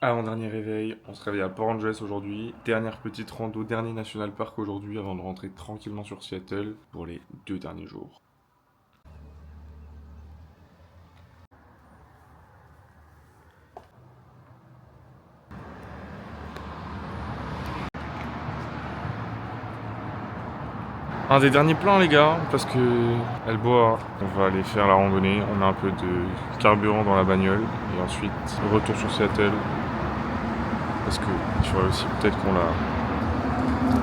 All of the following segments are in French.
Avant-dernier réveil, on se réveille à Port Angeles aujourd'hui. Dernière petite rando, dernier National Park aujourd'hui avant de rentrer tranquillement sur Seattle pour les 2 derniers jours. Un des derniers plans les gars, parce que elle boit. On va aller faire la randonnée, on met un peu de carburant dans la bagnole et ensuite retour sur Seattle. Parce que il faudrait aussi peut-être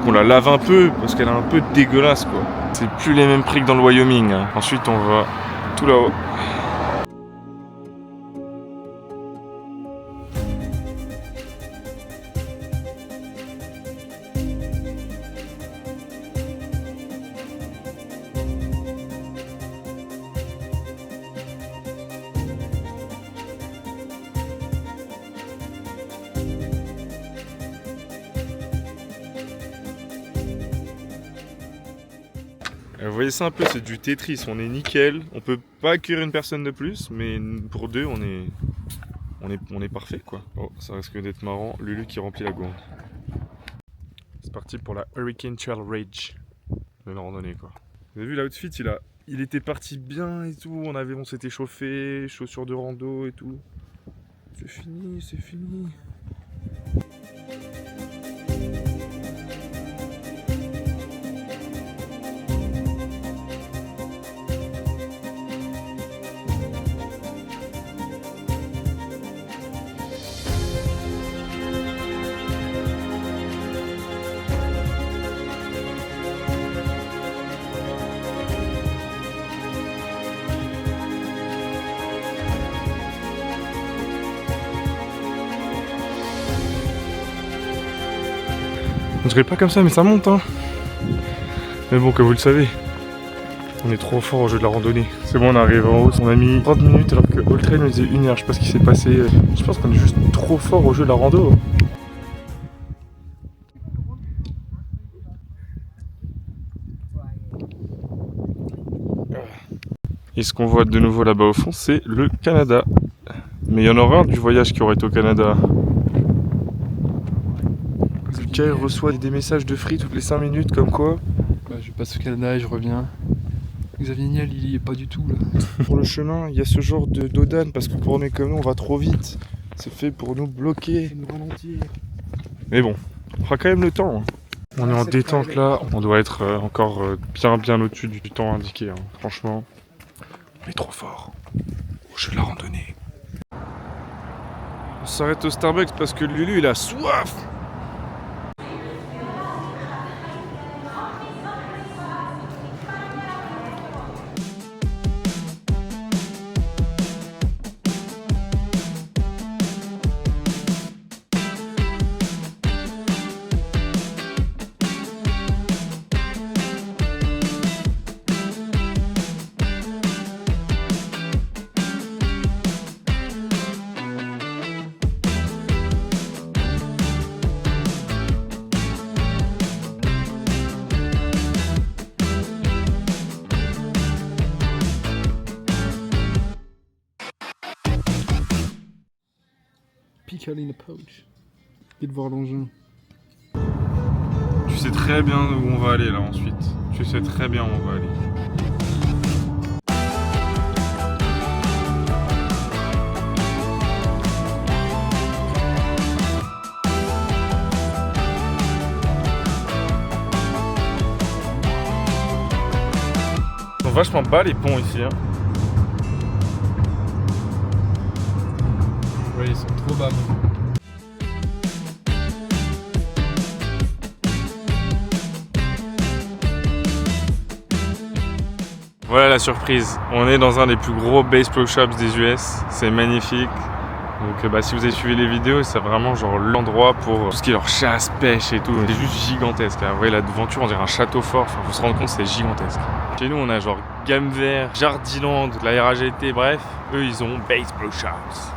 qu'on la lave un peu, parce qu'elle est un peu dégueulasse quoi. C'est plus les mêmes prix que dans le Wyoming. Ensuite on va tout là-haut. Vous voyez ça un peu, c'est du Tetris, on est nickel, on peut pas accueillir une personne de plus, mais pour deux on est parfait quoi. Oh, ça risque d'être marrant, Lulu qui remplit la gourde. C'est parti pour la Hurricane Trail Rage de la randonnée quoi. Vous avez vu l'outfit, il était parti bien et tout, on s'était chauffé, chaussures de rando et tout. C'est fini, c'est fini. On dirait pas comme ça, mais ça monte, hein. Mais bon, comme vous le savez, on est trop fort au jeu de la randonnée. C'est bon, on arrive en haut. On a mis 30 minutes alors que All Trail nous disait 1 heure. Je sais pas ce qui s'est passé. Je pense qu'on est juste trop fort au jeu de la rando. Et ce qu'on voit de nouveau là-bas au fond, c'est le Canada. Mais il y en aura un du voyage qui aurait été au Canada. Lucas reçoit des messages de Free toutes les 5 minutes, comme quoi. Bah, je passe au Canada et je reviens. Xavier Niel, il y est pas du tout là. Pour le chemin, il y a ce genre de d'odane parce que pour on est comme nous, on va trop vite. C'est fait pour nous bloquer, nous ralentir. Mais bon, on fera quand même le temps. Hein. On est en détente là, on doit être encore bien au-dessus du temps indiqué. Hein. Franchement, on est trop fort au jeu de la randonnée. On s'arrête au Starbucks parce que Lulu il a soif. Pickle in a pouch. Et de voir l'engin. Tu sais très bien où on va aller là ensuite. Tu sais très bien où on va aller. Ils sont vachement bas les ponts ici. Hein. Ouais, ils sont trop bas. Voilà la surprise. On est dans un des plus gros bass pro shops des US. C'est magnifique. Donc si vous avez suivi les vidéos, c'est vraiment genre l'endroit pour tout ce qui est leur chasse, pêche et tout. C'est juste gigantesque. Vous voyez l'aventure, on dirait un château fort. Enfin, faut se rendre compte, c'est gigantesque. Chez nous, on a genre Gamme Vert, Jardiland, la RAGT, bref. Eux, ils ont Bass Pro Shops.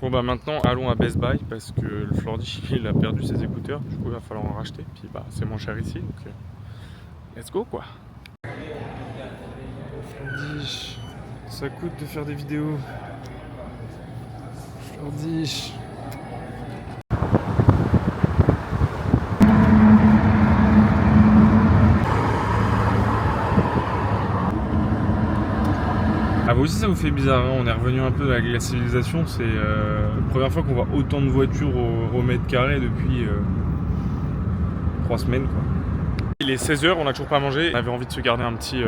Bon bah maintenant allons à Best Buy parce que le Flordy il a perdu ses écouteurs, du coup il va falloir en racheter, puis bah c'est moins cher ici donc let's go quoi. Flordy, ça coûte de faire des vidéos. Flordy. Ah vous aussi ça vous fait bizarre, hein, on est revenu un peu avec la civilisation, c'est la première fois qu'on voit autant de voitures au mètre carré depuis 3 semaines quoi. Il est 16h, on a toujours pas mangé, on avait envie de se garder un petit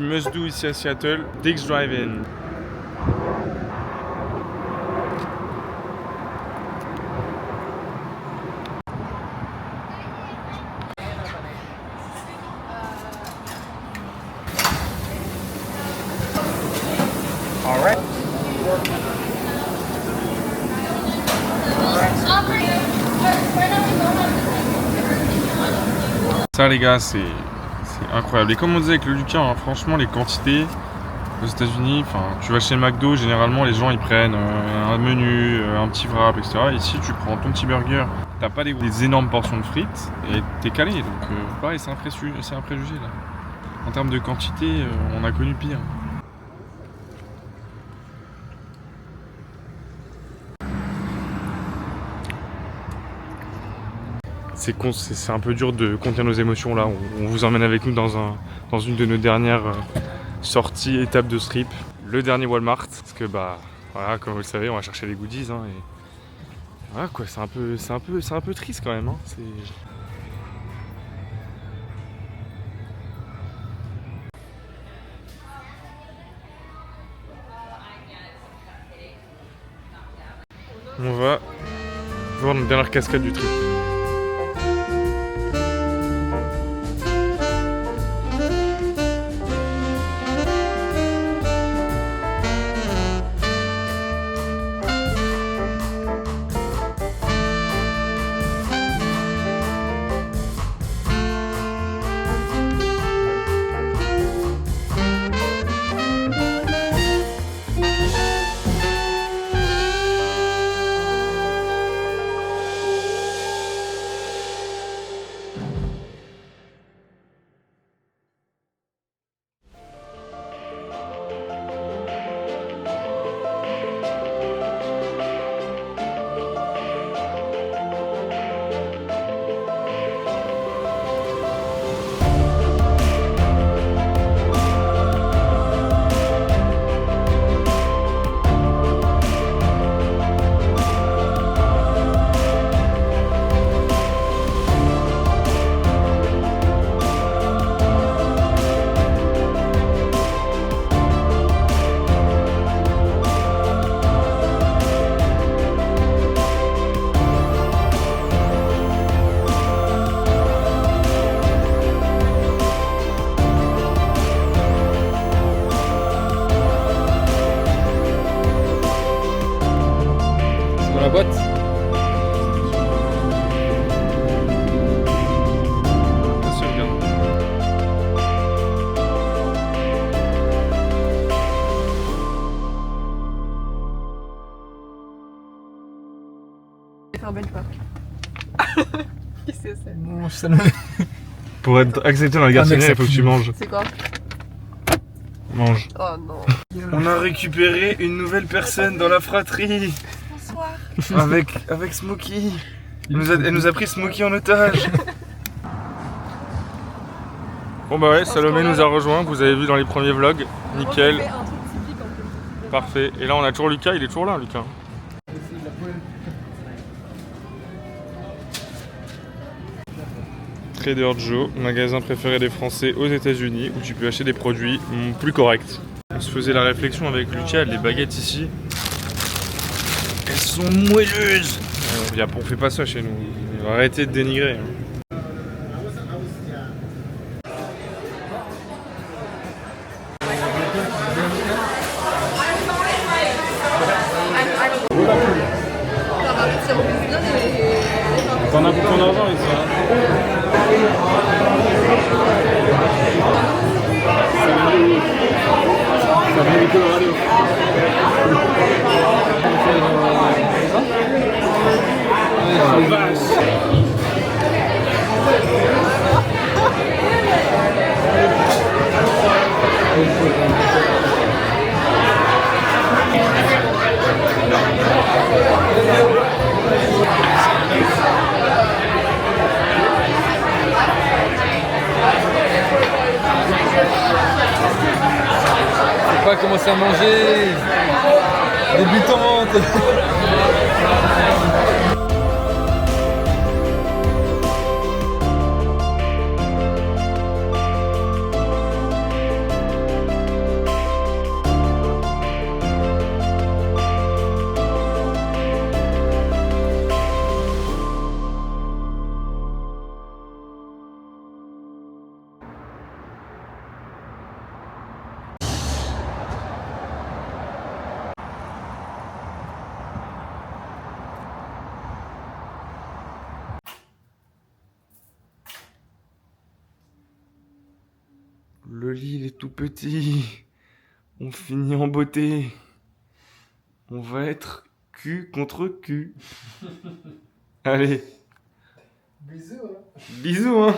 must-do ici à Seattle, Dick's Drive-In. Ça les gars c'est incroyable. Et comme on disait avec le Lucas, hein, franchement les quantités aux États-Unis, tu vas chez McDo, généralement les gens ils prennent un menu, un petit wrap, etc. Ici tu prends ton petit burger, t'as pas des énormes portions de frites et t'es calé. Donc pareil c'est un préjugé là. En termes de quantité, on a connu pire. C'est un peu dur de contenir nos émotions là. On vous emmène avec nous dans une de nos dernières sorties, étapes de strip. Le dernier Walmart. Parce que bah voilà, comme vous le savez, on va chercher les goodies. Hein, et voilà quoi, c'est un peu triste quand même. Hein, on va voir notre dernière cascade du trip. La boîte. Bien sûr, regarde. Faire belle part. Qu'est-ce que c'est? Non, ça ne... Pour être accepté dans le garçonnier, il faut que tu manges. C'est quoi? Mange. Oh non. On a récupéré une nouvelle personne dans la fratrie. Bonsoir. Avec Smokey. Elle nous a pris Smokey en otage. Bon bah ouais, Salomé nous a rejoint, vous avez vu dans les premiers vlogs. Nickel. Parfait. Et là on a toujours Lucas, il est toujours là Lucas. Trader Joe, magasin préféré des Français aux États-Unis où tu peux acheter des produits plus corrects. On se faisait la réflexion avec Lucas, les baguettes ici, elles sont moelleuses. On fait pas ça chez nous, on va arrêter de dénigrer. T'en as pour ton argent ici. Ça vient du Colorado. Faut pas commencer à manger. Débutante. Le lit, il est tout petit. On finit en beauté. On va être cul contre cul. Allez. Bisous. Bisous, hein.